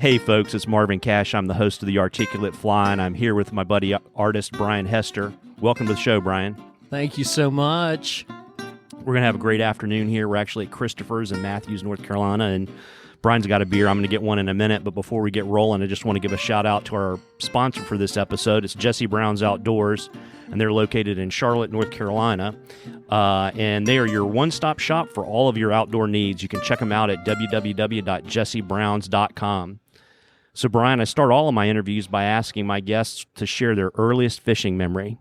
Hey folks, it's Marvin Cash. I'm the host of The Articulate Fly, and I'm here with my buddy artist Brian Hester. Welcome to the show, Brian. Thank you so much. We're going to have a great afternoon here. We're actually at Christopher's in Matthews, North Carolina, and Brian's got a beer. I'm going to get one in a minute, but before we get rolling, I just want to give a shout out to our sponsor for this episode. It's Jesse Brown's Outdoors, and they're located in Charlotte, North Carolina, and they are your one-stop shop for all of your outdoor needs. You can check them out at www.jessebrowns.com. So, Brian, I start all of my interviews by asking my guests to share their earliest fishing memory.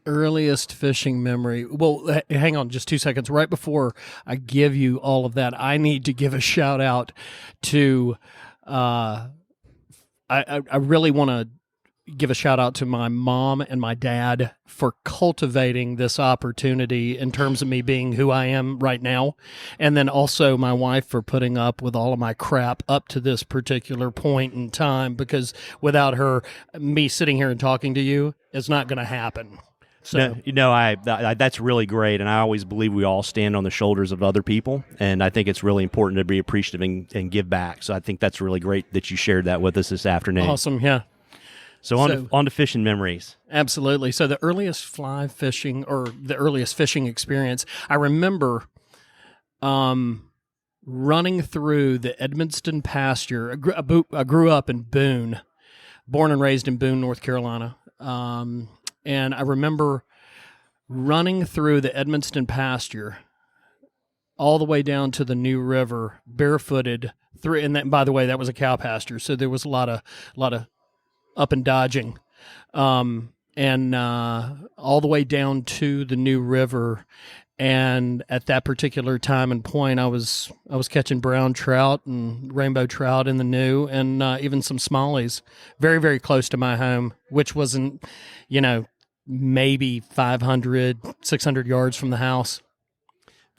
Earliest fishing memory. Well, hang on just 2 seconds. Right before I give you all of that, I need to give a shout out to, I really want to give a shout out to my mom and my dad for cultivating this opportunity in terms of me being who I am right now. And then also my wife for putting up with all of my crap up to this particular point in time, because without her, me sitting here and talking to you is not going to happen. So. No, that's really great, and I always believe we all stand on the shoulders of other people, and I think it's really important to be appreciative and give back. So I think that's really great that you shared that with us this afternoon. Awesome, yeah. So on to fishing memories. Absolutely. So the earliest fly fishing or the earliest fishing experience, I remember running through the Edmonston pasture. I grew up in Boone, born and raised in Boone, North Carolina. And I remember running through the Edmonston pasture all the way down to the New River, barefooted through. And that, by the way, that was a cow pasture, so there was a lot of up and dodging, and all the way down to the New River. And at that particular time and point, I was catching brown trout and rainbow trout in the New, and even some smallies, very, very close to my home, which wasn't, maybe 500, 600 yards from the house.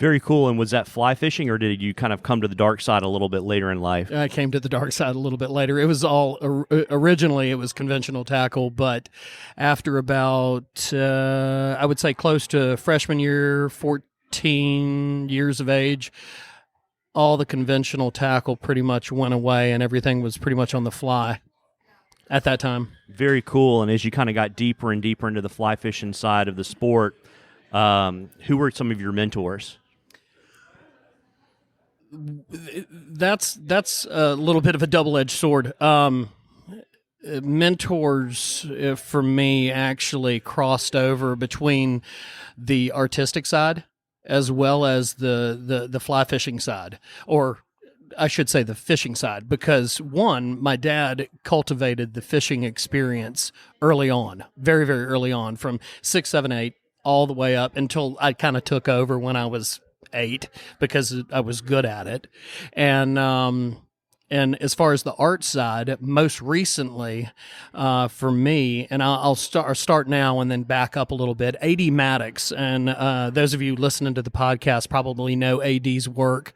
Very cool. And was that fly fishing, or did you kind of come to the dark side a little bit later in life? I came to the dark side a little bit later. It was all, originally it was conventional tackle, but after about, I would say close to freshman year, 14 years of age, all the conventional tackle pretty much went away, and everything was pretty much on the fly at that time. Very cool. And as you kind of got deeper and deeper into the fly fishing side of the sport, who were some of your mentors? That's a little bit of a double-edged sword. Mentors for me actually crossed over between the artistic side as well as the fly fishing side, or I should say the fishing side, because one, my dad cultivated the fishing experience early on, very, very early on, from 6, 7, 8, all the way up until I kind of took over when I was 8, because I was good at it. And as far as the art side, most recently for me, and I'll start now and then back up a little bit, A.D. Maddox, and those of you listening to the podcast probably know A.D.'s work.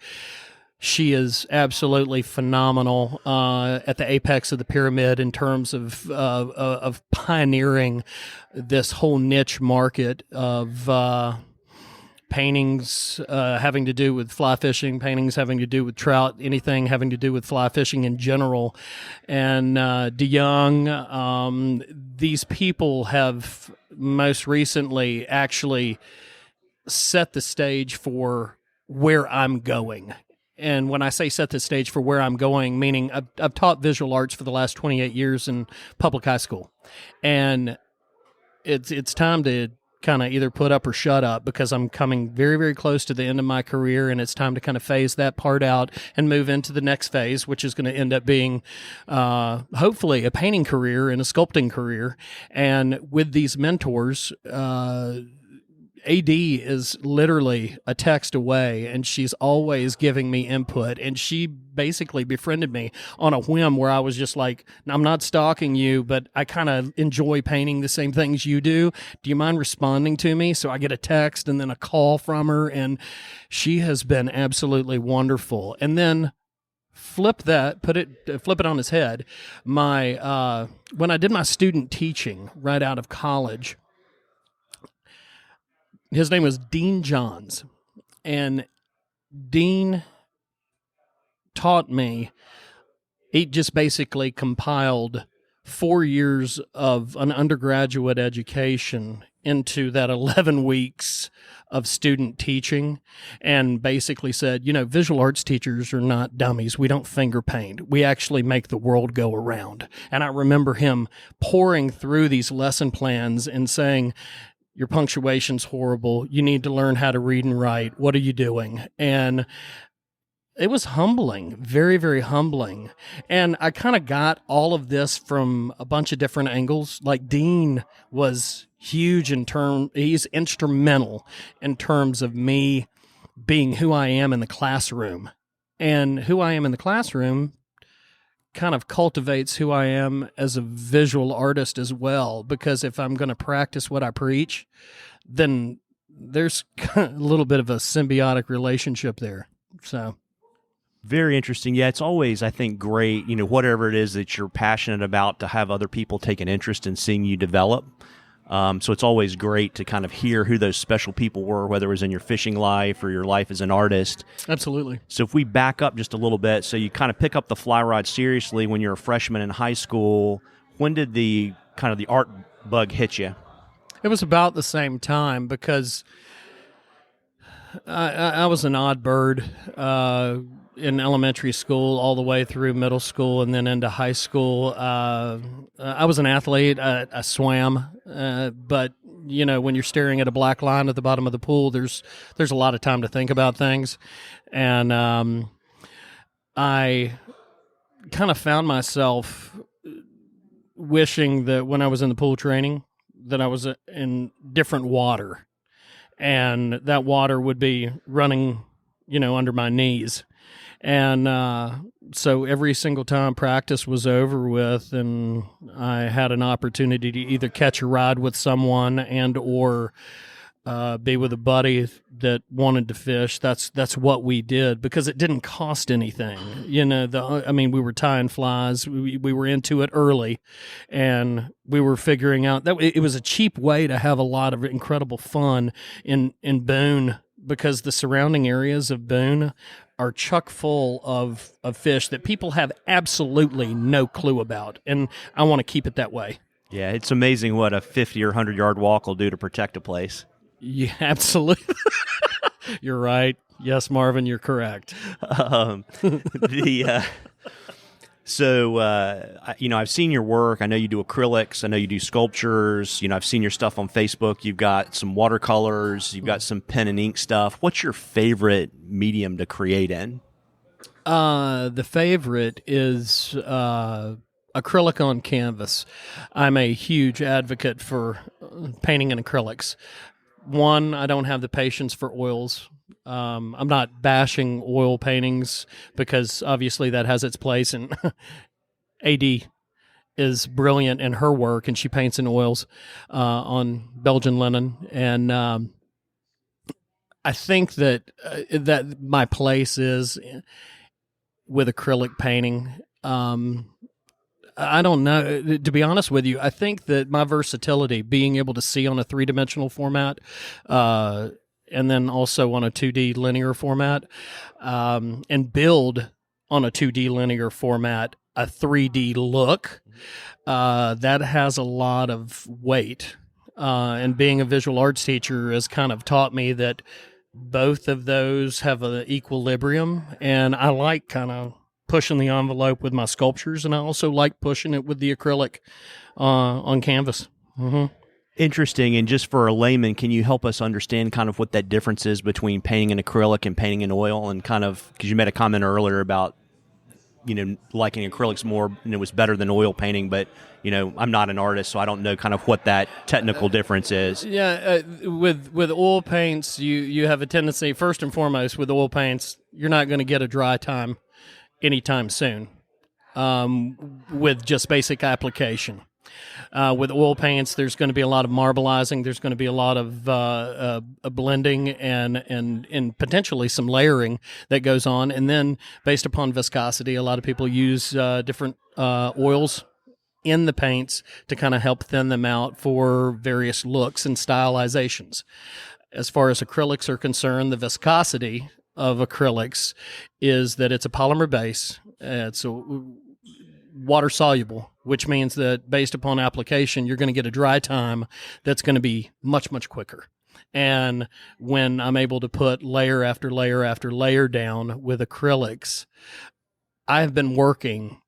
She is absolutely phenomenal at the apex of the pyramid in terms of pioneering this whole niche market of paintings having to do with fly fishing, paintings having to do with trout, anything having to do with fly fishing in general. And DeYoung, these people have most recently actually set the stage for where I'm going. And when I say set the stage for where I'm going, meaning I've taught visual arts for the last 28 years in public high school. And it's time to kind of either put up or shut up, because I'm coming very, very close to the end of my career, and it's time to kind of phase that part out and move into the next phase, which is going to end up being hopefully a painting career and a sculpting career. And with these mentors, AD is literally a text away, and she's always giving me input, and she basically befriended me on a whim where I was just like, I'm not stalking you, but I kind of enjoy painting the same things you do. Do you mind responding to me? So I get a text and then a call from her, and she has been absolutely wonderful. And then flip it on his head. When I did my student teaching right out of college, his name was Dean Johns, and Dean taught me he just basically compiled 4 years of an undergraduate education into that 11 weeks of student teaching, and basically said, visual arts teachers are not dummies. We don't finger paint. We actually make the world go around. And I remember him pouring through these lesson plans and saying, your punctuation's horrible. You need to learn how to read and write. What are you doing? And it was humbling, very, very humbling. And I kind of got all of this from a bunch of different angles. Like Dean was huge he's instrumental in terms of me being who I am in the classroom. And who I am in the classroom kind of cultivates who I am as a visual artist as well. Because if I'm going to practice what I preach, then there's a little bit of a symbiotic relationship there. So. Very interesting. Yeah, it's always, I think, great, whatever it is that you're passionate about, to have other people take an interest in seeing you develop. So it's always great to kind of hear who those special people were, whether it was in your fishing life or your life as an artist. Absolutely. So if we back up just a little bit, so you kind of pick up the fly rod seriously when you're a freshman in high school. When did the art bug hit you? It was about the same time, because I was an odd bird in elementary school all the way through middle school and then into high school. I was an athlete. I swam, but when you're staring at a black line at the bottom of the pool, there's a lot of time to think about things. And I kind of found myself wishing that when I was in the pool training that I was in different water, and that water would be running, under my knees. And so every single time practice was over with and I had an opportunity to either catch a ride with someone and or be with a buddy that wanted to fish, that's what we did, because it didn't cost anything. We were tying flies. We were into it early, and we were figuring out that it was a cheap way to have a lot of incredible fun in Boone, because the surrounding areas of Boone are chock full of fish that people have absolutely no clue about, and I want to keep it that way. Yeah, it's amazing what a 50 or 100-yard walk will do to protect a place. Yeah, absolutely. You're right. Yes, Marvin, you're correct. I've seen your work. I know you do acrylics. I know you do sculptures. I've seen your stuff on Facebook. You've got some watercolors. You've got some pen and ink stuff. What's your favorite medium to create in? The favorite is acrylic on canvas. I'm a huge advocate for painting in acrylics. One, I don't have the patience for oils. I'm not bashing oil paintings, because obviously that has its place, and AD is brilliant in her work, and she paints in oils on Belgian linen. And I think that my place is with acrylic painting. I don't know. To be honest with you, I think that my versatility, being able to see on a 3-dimensional format, and then also on a 2D linear format, and build on a 2D linear format a 3D look, that has a lot of weight. And being a visual arts teacher has kind of taught me that both of those have an equilibrium, and I like kind of pushing the envelope with my sculptures, and I also like pushing it with the acrylic on canvas. Mm-hmm. Interesting. And just for a layman, can you help us understand kind of what that difference is between painting in acrylic and painting in oil? And kind of, because you made a comment earlier about, liking acrylics more, and it was better than oil painting, but, I'm not an artist, so I don't know kind of what that technical difference is. Yeah, with oil paints, you have a tendency, first and foremost, with oil paints, you're not going to get a dry time anytime soon with just basic application. With oil paints, there's going to be a lot of marbleizing. There's going to be a lot of blending and potentially some layering that goes on. And then based upon viscosity, a lot of people use different oils in the paints to kind of help thin them out for various looks and stylizations. As far as acrylics are concerned, the viscosity of acrylics is that it's a polymer base. It's water soluble, which means that based upon application, you're going to get a dry time that's going to be much, much quicker. And when I'm able to put layer after layer after layer down with acrylics, I've been working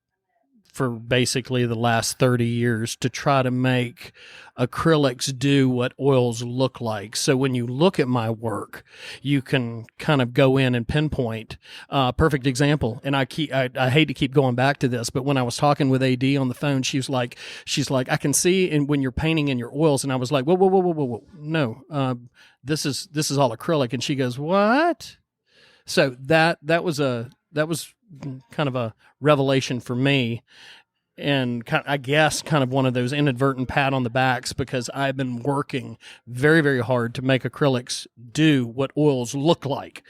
for basically the last 30 years to try to make acrylics do what oils look like. So when you look at my work, you can kind of go in and pinpoint. Perfect example. And I hate to keep going back to this, but when I was talking with AD on the phone, she's like, I can see when you're painting in your oils. And I was like, whoa. No, this is all acrylic. And she goes, what? So that was kind of a revelation for me, and I guess kind of one of those inadvertent pat on the backs, because I've been working very, very hard to make acrylics do what oils look like,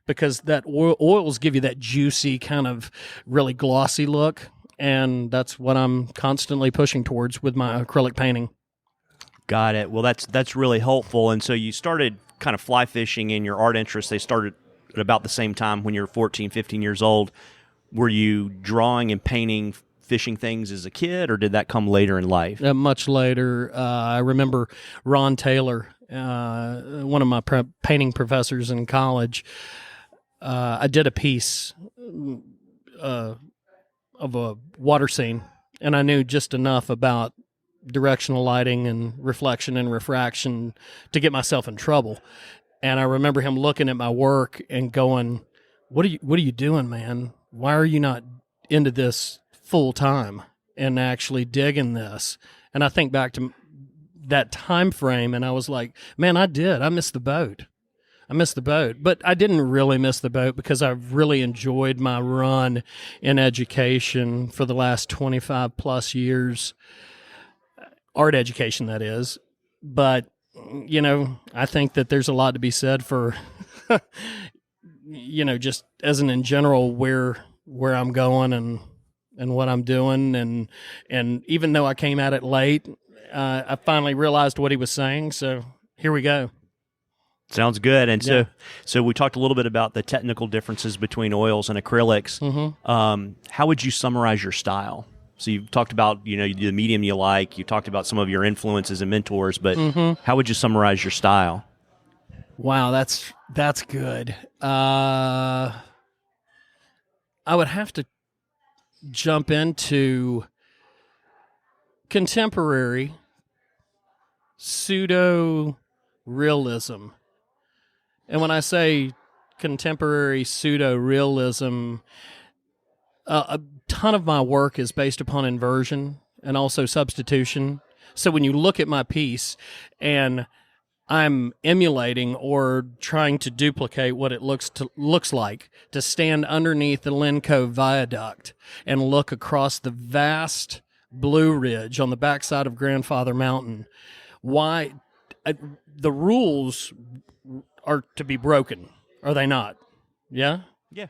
because that oils give you that juicy kind of really glossy look, and that's what I'm constantly pushing towards with my acrylic painting. Got it. Well, that's really helpful. And so you started kind of fly fishing, and your art interests, they started at about the same time when you were 14, 15 years old. Were you drawing and painting fishing things as a kid, or did that come later in life? Much later. I remember Ron Taylor, one of my painting professors in college. I did a piece of a water scene, and I knew just enough about directional lighting and reflection and refraction to get myself in trouble. And I remember him looking at my work and going, what are you doing, man? Why are you not into this full time and actually digging this? And I think back to that time frame, and I was like, man, I missed the boat. But I didn't really miss the boat, because I've really enjoyed my run in education for the last 25 plus years. Art education, that is. But, I think that there's a lot to be said for, just as in general, where I'm going and what I'm doing. And even though I came at it late, I finally realized what he was saying. So here we go. Sounds good. And so we talked a little bit about the technical differences between oils and acrylics. Mm-hmm. How would you summarize your style? So you've talked about, the medium you like. You talked about some of your influences and mentors, but how would you summarize your style? Wow, that's good. I would have to jump into contemporary pseudo-realism. And when I say contemporary pseudo-realism, a ton of my work is based upon inversion and also substitution. So when you look at my piece and I'm emulating or trying to duplicate what it looks like to stand underneath the Lenco Viaduct and look across the vast Blue Ridge on the backside of Grandfather Mountain, why the rules are to be broken, are they not? Yeah? Yeah.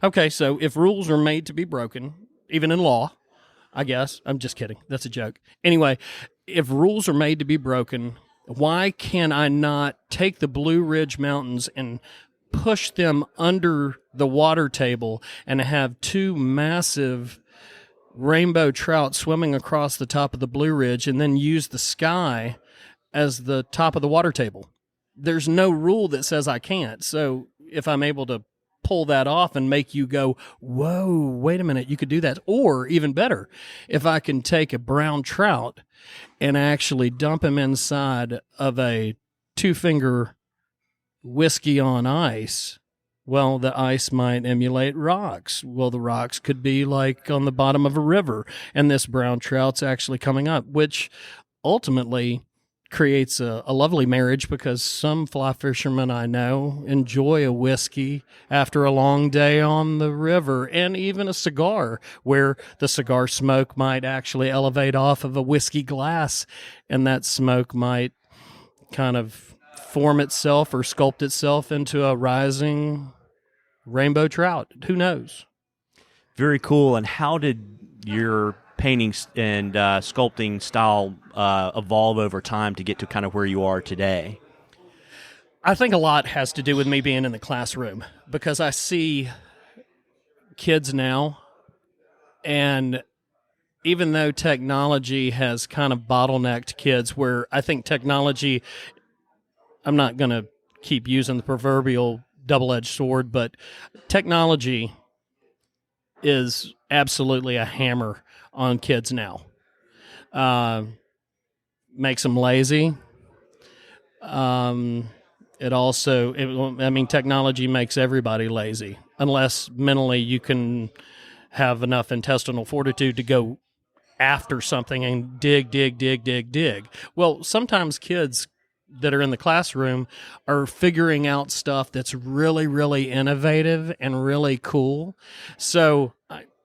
Okay, so if rules are made to be broken, even in law, I guess, I'm just kidding, that's a joke. Anyway, if rules are made to be broken, why can I not take the Blue Ridge Mountains and push them under the water table and have two massive rainbow trout swimming across the top of the Blue Ridge, and then use the sky as the top of the water table? There's no rule that says I can't. So if I'm able to pull that off and make you go, whoa, wait a minute, you could do that. Or even better, if I can take a brown trout and actually dump him inside of a 2-finger whiskey on ice, well, the ice might emulate rocks. Well, the rocks could be like on the bottom of a river, and this brown trout's actually coming up, which ultimately creates a lovely marriage, because some fly fishermen I know enjoy a whiskey after a long day on the river, and even a cigar, where the cigar smoke might actually elevate off of a whiskey glass, and that smoke might kind of form itself or sculpt itself into a rising rainbow trout. Who knows? Very cool. And how did your painting and sculpting style evolve over time to get to kind of where you are today? I think a lot has to do with me being in the classroom, because I see kids now, and even though technology has kind of bottlenecked kids, where I think technology, I'm not going to keep using the proverbial double-edged sword, but technology is absolutely a hammer on kids now. Makes them lazy. Technology makes everybody lazy, unless mentally you can have enough intestinal fortitude to go after something and dig. Well, sometimes kids that are in the classroom are figuring out stuff that's really, really innovative and really cool. So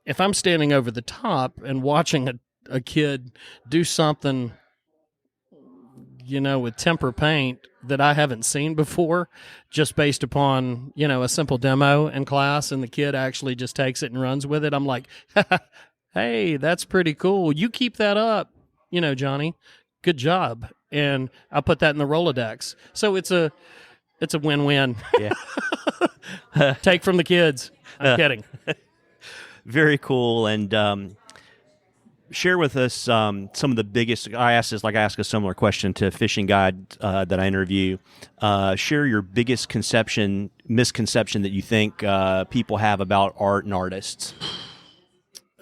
if I'm standing over the top and watching a kid do something, with temper paint that I haven't seen before, just based upon, a simple demo in class, and the kid actually just takes it and runs with it, I'm like, hey, that's pretty cool. You keep that up, Johnny. Good job. And I'll put that in the Rolodex. So it's a win-win. Yeah. Take from the kids. I'm kidding. Very cool. And share with us some of the biggest. I ask a similar question to a fishing guide that I interview. Share your biggest misconception that you think people have about art and artists.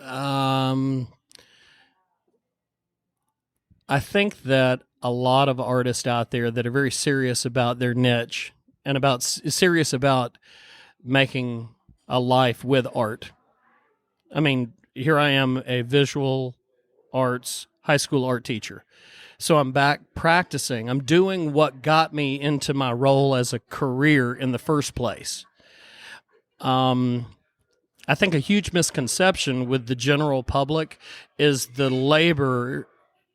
I think that a lot of artists out there that are very serious about their niche and serious about making a life with art. I mean, here I am, a visual arts high school art teacher. So I'm back practicing. I'm doing what got me into my role as a career in the first place. I think a huge misconception with the general public is the labor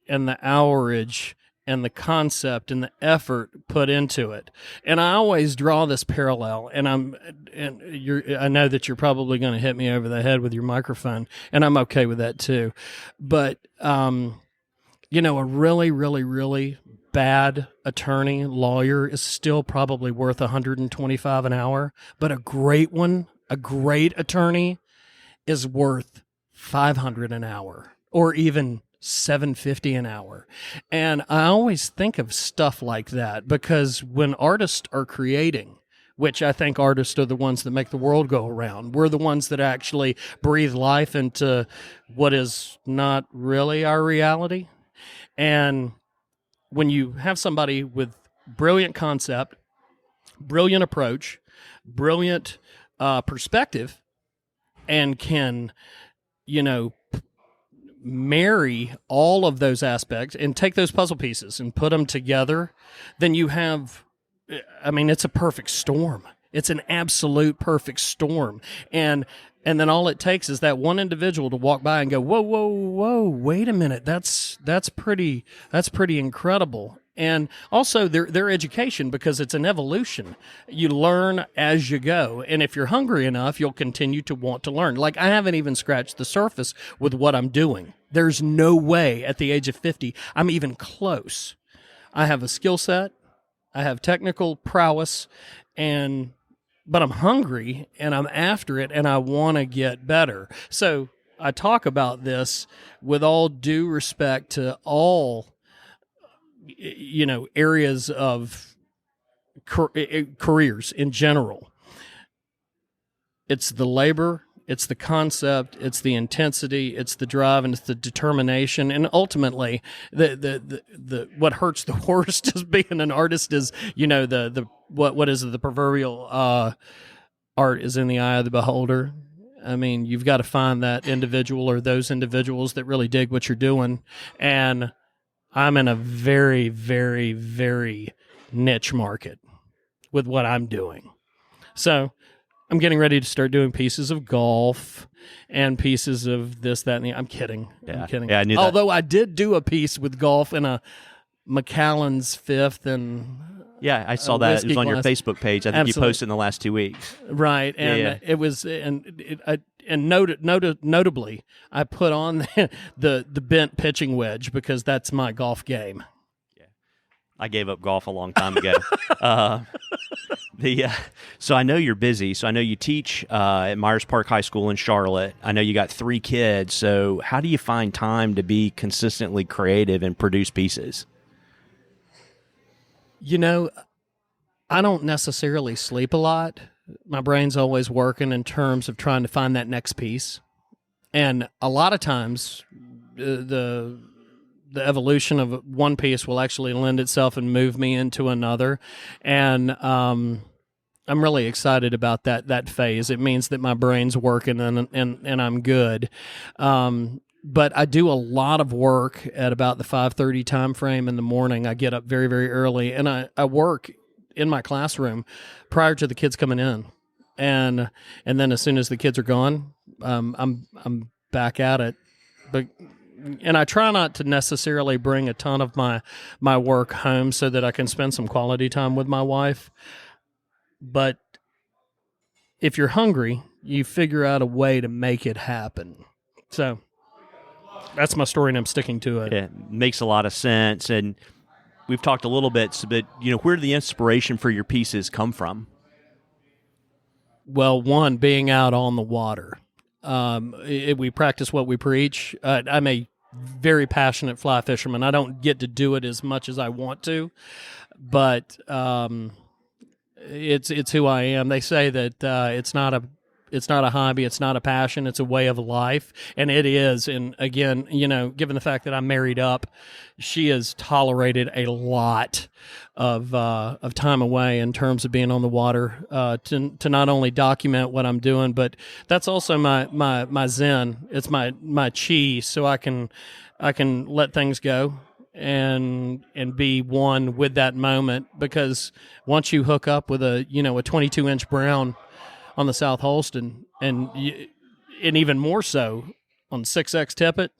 and the hourage and the concept and the effort put into it. And I always draw this parallel, and I know that you're probably going to hit me over the head with your microphone, and I'm okay with that too. But, a really, really, really bad lawyer is still probably worth $125 an hour, but a great attorney is worth $500 an hour, or even $750 an hour. And I always think of stuff like that, because when artists are creating, which I think artists are the ones that make the world go around, we're the ones that actually breathe life into what is not really our reality. And when you have somebody with brilliant concept, brilliant approach, brilliant perspective, and can, marry all of those aspects and take those puzzle pieces and put them together, then you have, it's a perfect storm. It's an absolute perfect storm. And then all it takes is that one individual to walk by and go, whoa, wait a minute. That's pretty incredible. And also their education, because it's an evolution. You learn as you go. And if you're hungry enough, you'll continue to want to learn. Like, I haven't even scratched the surface with what I'm doing. There's no way at the age of 50 I'm even close. I have a skill set. I have technical prowess, but I'm hungry and I'm after it and I want to get better. So I talk about this with all due respect to all areas of careers in general. It's the labor, it's the concept, it's the intensity, it's the drive, and it's the determination. And ultimately, the what hurts the worst as being an artist is, what is it, the proverbial art is in the eye of the beholder. I mean, you've got to find that individual or those individuals that really dig what you're doing. And I'm in a very, very, very niche market with what I'm doing. So I'm getting ready to start doing pieces of golf and pieces of this, that, and the... I'm kidding. I'm kidding. Yeah, I knew that. Although I did do a piece with golf in a Macallan's Fifth and... Yeah, I saw that. It was on your Facebook page. I think Absolutely. You posted in the last 2 weeks. Right, and it was... Notably, I put on the bent pitching wedge because that's my golf game. Yeah, I gave up golf a long time ago. The so I know you're busy. So I know you teach at Myers Park High School in Charlotte. I know you got 3 kids. So how do you find time to be consistently creative and produce pieces? You know, I don't necessarily sleep a lot. My brain's always working in terms of trying to find that next piece. And a lot of times, the evolution of one piece will actually lend itself and move me into another. And I'm really excited about that phase. It means that my brain's working and I'm good. But I do a lot of work at about the 5:30 time frame in the morning. I get up very, very early, and I work in my classroom prior to the kids coming in. And then as soon as the kids are gone, I'm back at it. And I try not to necessarily bring a ton of my work home so that I can spend some quality time with my wife. But if you're hungry, you figure out a way to make it happen. So that's my story, and I'm sticking to it. It makes a lot of sense. And we've talked a little bit, but where do the inspiration for your pieces come from? Well, one, being out on the water. We practice what we preach. I'm a very passionate fly fisherman. I don't get to do it as much as I want to, but it's who I am. They say that it's not a hobby, it's not a passion, it's a way of life, and it is. And again, given the fact that I'm married up, she has tolerated a lot of time away in terms of being on the water to not only document what I'm doing, but that's also my zen. It's my chi, so I can let things go and be one with that moment, because once you hook up with a 22-inch brown on the South Holston, and even more so on 6X tippet,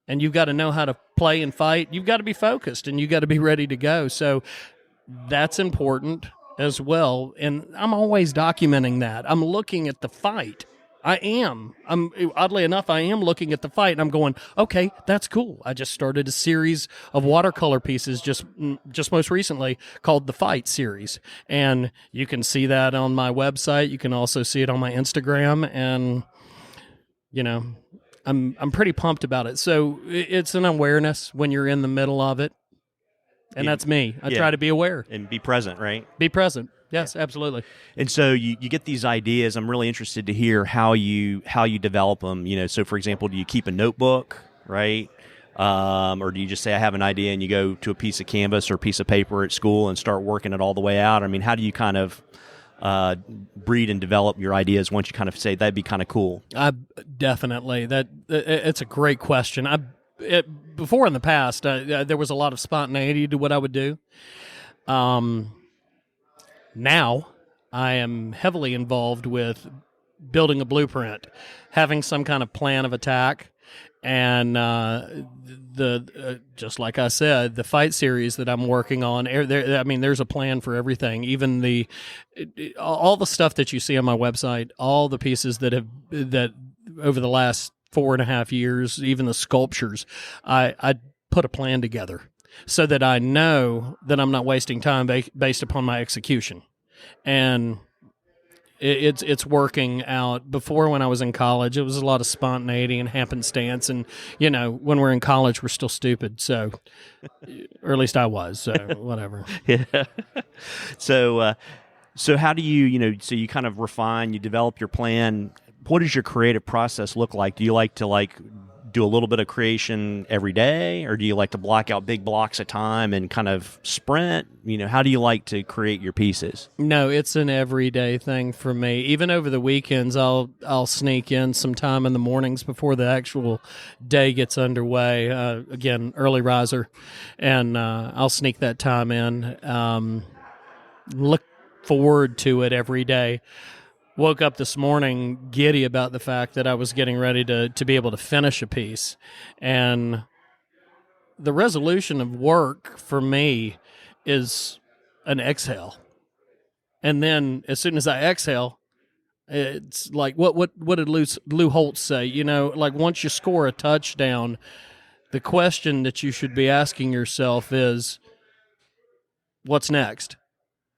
and you've got to know how to play and fight. You've got to be focused, and you've got to be ready to go. So that's important as well, and I'm always documenting that. I'm looking at the fight. Oddly enough, I am looking at the fight, and I'm going, okay, that's cool. I just started a series of watercolor pieces just most recently called the Fight series, and you can see that on my website. You can also see it on my Instagram, and I'm pretty pumped about it. So it's an awareness when you're in the middle of it, and that's me. I try to be aware and be present, right? Be present. Yes, absolutely. And so you get these ideas. I'm really interested to hear how you develop them. So for example, do you keep a notebook, right? Or do you just say, I have an idea, and you go to a piece of canvas or a piece of paper at school and start working it all the way out? I mean, how do you kind of breed and develop your ideas once you kind of say, that'd be kind of cool? Definitely. It's a great question. Before in the past, there was a lot of spontaneity to what I would do. Now, I am heavily involved with building a blueprint, having some kind of plan of attack, and just like I said, the Fight series that I'm working on. There's a plan for everything. Even all the stuff that you see on my website, all the pieces that over the last 4.5 years, even the sculptures, I put a plan together, so that I know that I'm not wasting time based upon my execution. And it's working out. Before, when I was in college, it was a lot of spontaneity and happenstance. And, when we're in college, we're still stupid. So, or at least I was, so whatever. Yeah. So how do you, so you kind of refine, you develop your plan. What does your creative process look like? Do you like to do a little bit of creation every day, or do you like to block out big blocks of time and kind of sprint? How do you like to create your pieces? No, it's an everyday thing for me. Even over the weekends, I'll sneak in some time in the mornings before the actual day gets underway. Again, early riser, and I'll sneak that time in. Look forward to it every day. Woke up this morning giddy about the fact that I was getting ready to be able to finish a piece. And the resolution of work for me is an exhale. And then as soon as I exhale, it's like, what did Lou Holtz say? Once you score a touchdown, the question that you should be asking yourself is, what's next?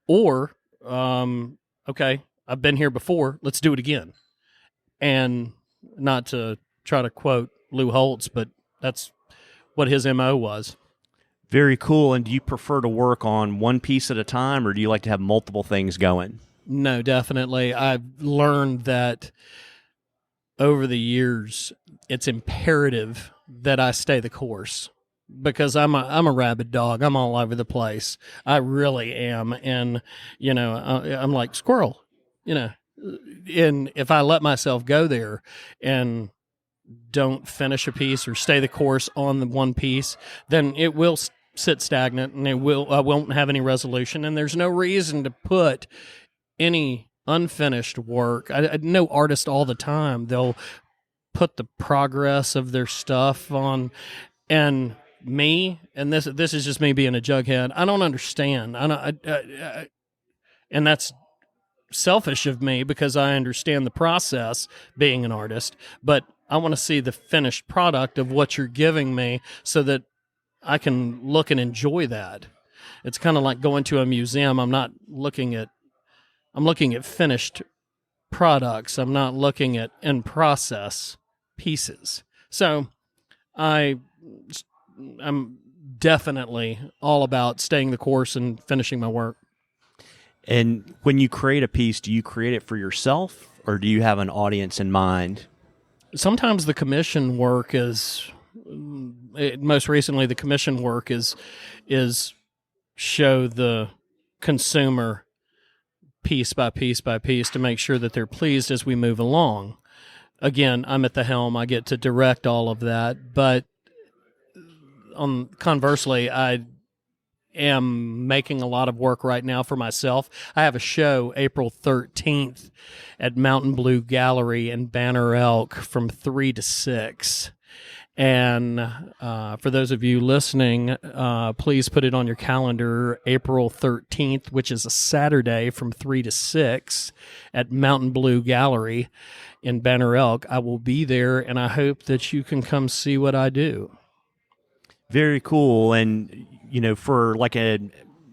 Or Okay, I've been here before. Let's do it again. And not to try to quote Lou Holtz, but that's what his MO was. Very cool. And do you prefer to work on one piece at a time, or do you like to have multiple things going? No, definitely. I've learned that over the years, it's imperative that I stay the course because I'm a rabid dog. I'm all over the place. I really am. And, I'm like squirrel, and if I let myself go there and don't finish a piece or stay the course on the one piece, then it will sit stagnant and I won't have any resolution. And there's no reason to put any unfinished work. I know artists all the time. They'll put the progress of their stuff on, and me, and this is just me being a jughead. I don't understand. And that's selfish of me because I understand the process being an artist, but I want to see the finished product of what you're giving me so that I can look and enjoy that. It's kind of like going to a museum. I'm looking at finished products. I'm not looking at in process pieces. So I'm definitely all about staying the course and finishing my work. And when you create a piece, do you create it for yourself, or do you have an audience in mind? Sometimes the commission work most recently the commission work is show the consumer piece by piece by piece to make sure that they're pleased as we move along. Again, I'm at the helm. I get to direct all of that. But conversely, I am making a lot of work right now for myself. I have a show April 13th at Mountain Blue Gallery in Banner Elk from 3 to 6. And for those of you listening, please put it on your calendar, April 13th, which is a Saturday from 3 to 6 at Mountain Blue Gallery in Banner Elk. I will be there, and I hope that you can come see what I do. Very cool. And, for like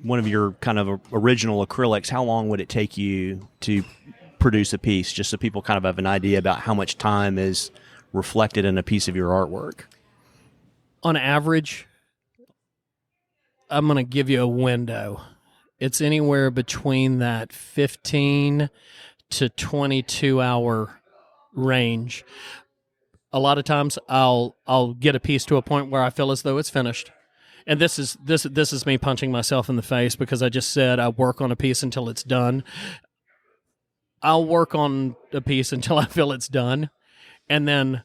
one of your kind of original acrylics, how long would it take you to produce a piece, just so people kind of have an idea about how much time is reflected in a piece of your artwork? On average, I'm going to give you a window. It's anywhere between that 15 to 22 hour range. A lot of times I'll get a piece to a point where I feel as though it's finished. And this is me punching myself in the face because I just said I work on a piece until it's done. I'll work on a piece until I feel it's done. And then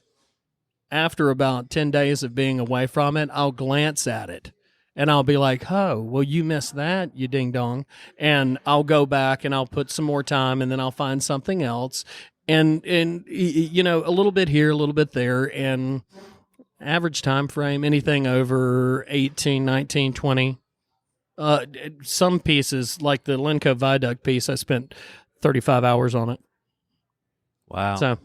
after about 10 days of being away from it, I'll glance at it and I'll be like, oh, well, you missed that, you ding dong. And I'll go back and I'll put some more time and then I'll find something else. And a little bit here, a little bit there. And average time frame, anything over 18, 19, 20. Some pieces, like the Lenco Viaduct piece, I spent 35 hours on it. Wow.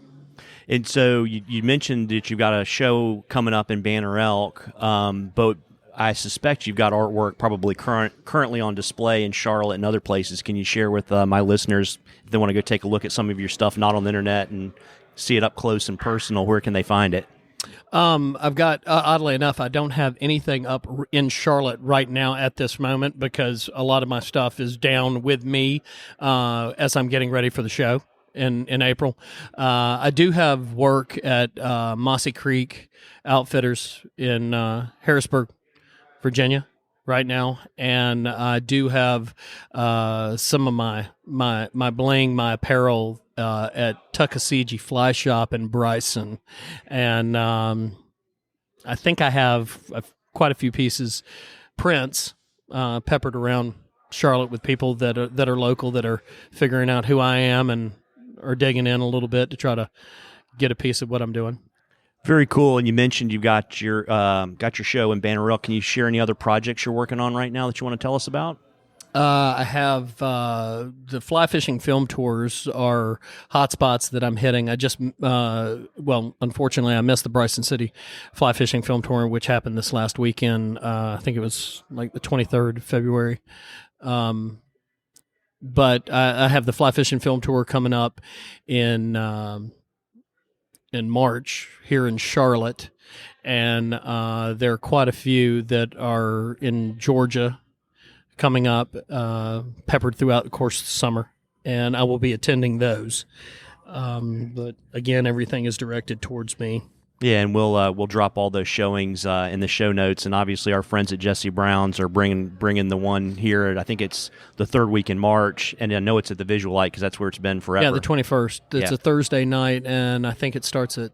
And so you mentioned that you've got a show coming up in Banner Elk, but I suspect you've got artwork probably currently on display in Charlotte and other places. Can you share with my listeners, if they want to go take a look at some of your stuff not on the internet and see it up close and personal, where can they find it? I've got, oddly enough, I don't have anything up in Charlotte right now at this moment because a lot of my stuff is down with me as I'm getting ready for the show in April. I do have work at Mossy Creek Outfitters in Harrisburg, Virginia right now, and I do have some of my bling, my apparel at Tuckasegee Fly Shop in Bryson, and I think I have quite a few pieces, prints peppered around Charlotte with people that are local, that are figuring out who I am and are digging in a little bit to try to get a piece of what I'm doing. Very cool. And you mentioned you've got your show in Banner Elk. Can you share any other projects you're working on right now that you want to tell us about? I have the fly fishing film tours are hotspots that I'm hitting. I just, unfortunately, I missed the Bryson City fly fishing film tour, which happened this last weekend. I think it was like the 23rd of February. but I have the Fly Fishing Film Tour coming up in March here in Charlotte, and there are quite a few that are in Georgia coming up, peppered throughout the course of the summer, and I will be attending those. But again, everything is directed towards me. Yeah, and we'll drop all those showings in the show notes, and obviously our friends at Jesse Brown's are bringing the one here. I think it's the third week in March, and I know it's at the Visual Light because that's where it's been forever. Yeah, the 21st. It's a Thursday night, and I think it starts at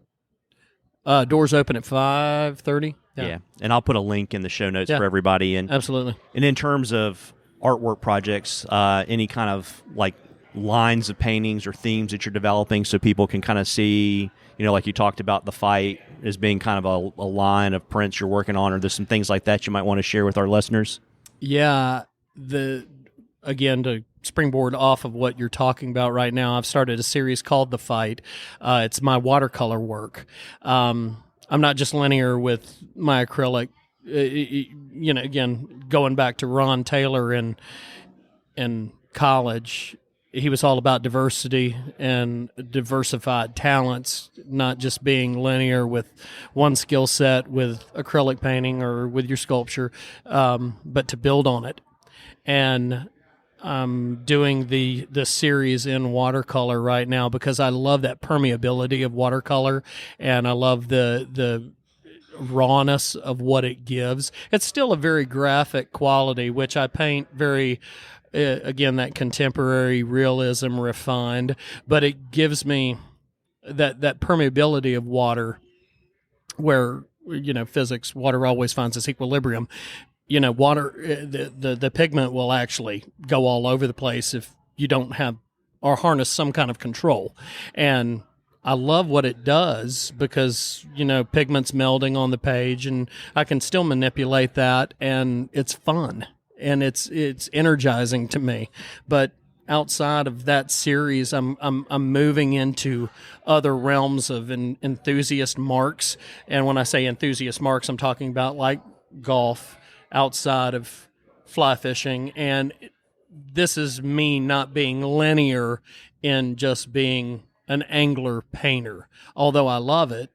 doors open at 5:30. Yeah, and I'll put a link in the show notes for everybody. And absolutely. And in terms of artwork projects, any kind of like lines of paintings or themes that you're developing, so people can kind of see. Like you talked about the fight as being kind of a line of prints you're working on, or there's some things like that you might want to share with our listeners? Yeah, again, to springboard off of what you're talking about right now, I've started a series called The Fight. It's my watercolor work. I'm not just linear with my acrylic. Again, going back to Ron Taylor in college, he was all about diversity and diversified talents, not just being linear with one skill set with acrylic painting or with your sculpture, but to build on it. And I'm doing the series in watercolor right now because I love that permeability of watercolor, and I love the rawness of what it gives. It's still a very graphic quality, which I paint very... again, that contemporary realism refined, but it gives me that permeability of water where, physics, water always finds its equilibrium. Water, the pigment will actually go all over the place if you don't have or harness some kind of control. And I love what it does because, pigment's melding on the page, and I can still manipulate that, and it's fun. And it's energizing to me. But outside of that series, I'm moving into other realms of enthusiast marks. And when I say enthusiast marks, I'm talking about like golf, outside of fly fishing. And this is me not being linear in just being an angler painter. Although I love it,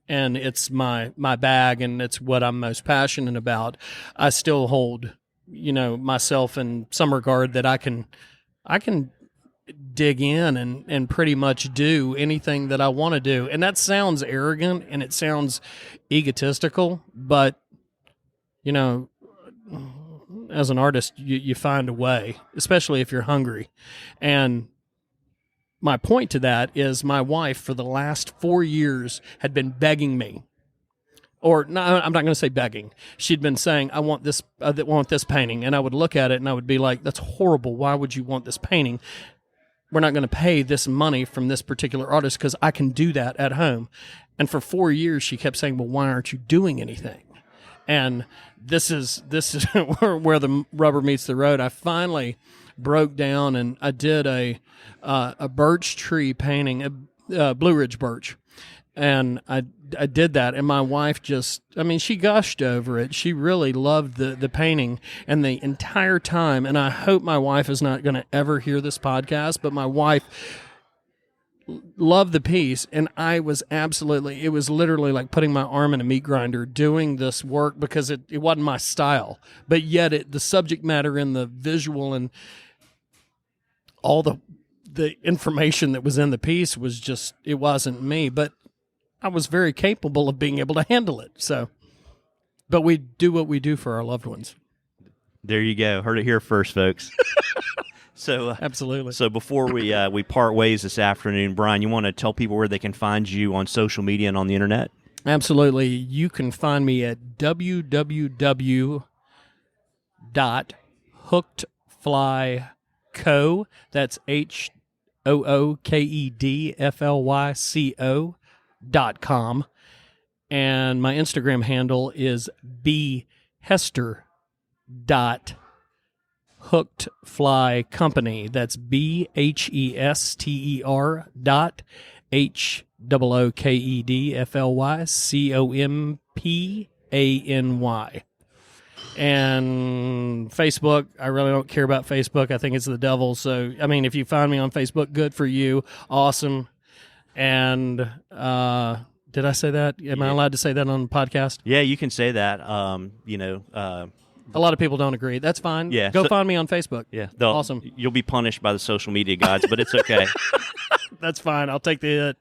and it's my bag, and it's what I'm most passionate about, I still hold myself in some regard that I can dig in and pretty much do anything that I want to do. And that sounds arrogant and it sounds egotistical, but as an artist, you find a way, especially if you're hungry. And my point to that is my wife for the last 4 years had been begging me. Or no, I'm not going to say begging. She'd been saying, I want this painting. And I would look at it and I would be like, that's horrible. Why would you want this painting? We're not going to pay this money from this particular artist because I can do that at home. And for 4 years, she kept saying, well, why aren't you doing anything? And this is where the rubber meets the road. I finally broke down and I did a birch tree painting, a Blue Ridge birch. And I did that, and my wife she gushed over it. She really loved the painting, and the entire time, and I hope my wife is not going to ever hear this podcast, but my wife loved the piece, and it was literally like putting my arm in a meat grinder doing this work because it wasn't my style, but yet the subject matter and the visual and all the information that was in the piece was just, it wasn't me, but I was very capable of being able to handle it. So, but we do what we do for our loved ones. There you go. Heard it here first, folks. So absolutely. So before we part ways this afternoon, Brian, you want to tell people where they can find you on social media and on the internet? Absolutely. You can find me at www.hookedflyco. That's HOOKEDFLYCO.com, and my Instagram handle is bhester.hookedflycompany. That's BHESTER.HOOKEDFLYCOMPANY. And Facebook, I really don't care about Facebook. I think it's the devil. So, I mean, if you find me on Facebook, good for you. Awesome. And did I say that? Am I allowed to say that on the podcast? Yeah, you can say that. A lot of people don't agree. That's fine. Yeah, Go find me on Facebook. Yeah. Awesome. You'll be punished by the social media gods, but it's okay. That's fine. I'll take the hit.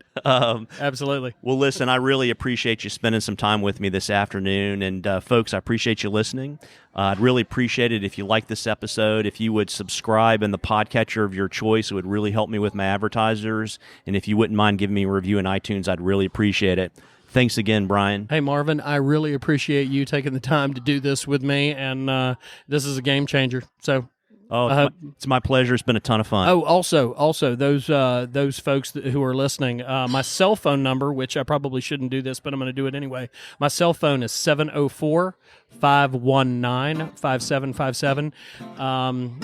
Absolutely. Well, listen, I really appreciate you spending some time with me this afternoon. And, folks, I appreciate you listening. I'd really appreciate it if you like this episode. If you would subscribe in the podcatcher of your choice, it would really help me with my advertisers. And if you wouldn't mind giving me a review in iTunes, I'd really appreciate it. Thanks again, Brian. Hey, Marvin, I really appreciate you taking the time to do this with me, and this is a game changer. So, it's my pleasure. It's been a ton of fun. Oh, also, those folks who are listening, my cell phone number, which I probably shouldn't do this, but I'm going to do it anyway. My cell phone is 704-519-5757.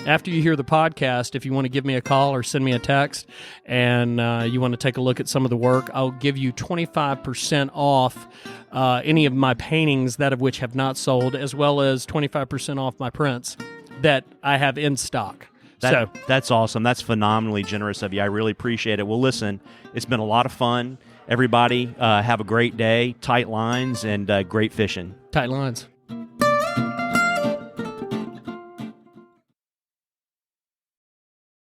After you hear the podcast, if you want to give me a call or send me a text and you want to take a look at some of the work, I'll give you 25% off any of my paintings, that of which have not sold, as well as 25% off my prints that I have in stock. That's awesome. That's phenomenally generous of you. I really appreciate it. Well, listen, it's been a lot of fun. Everybody, have a great day, tight lines, and great fishing. Tight lines.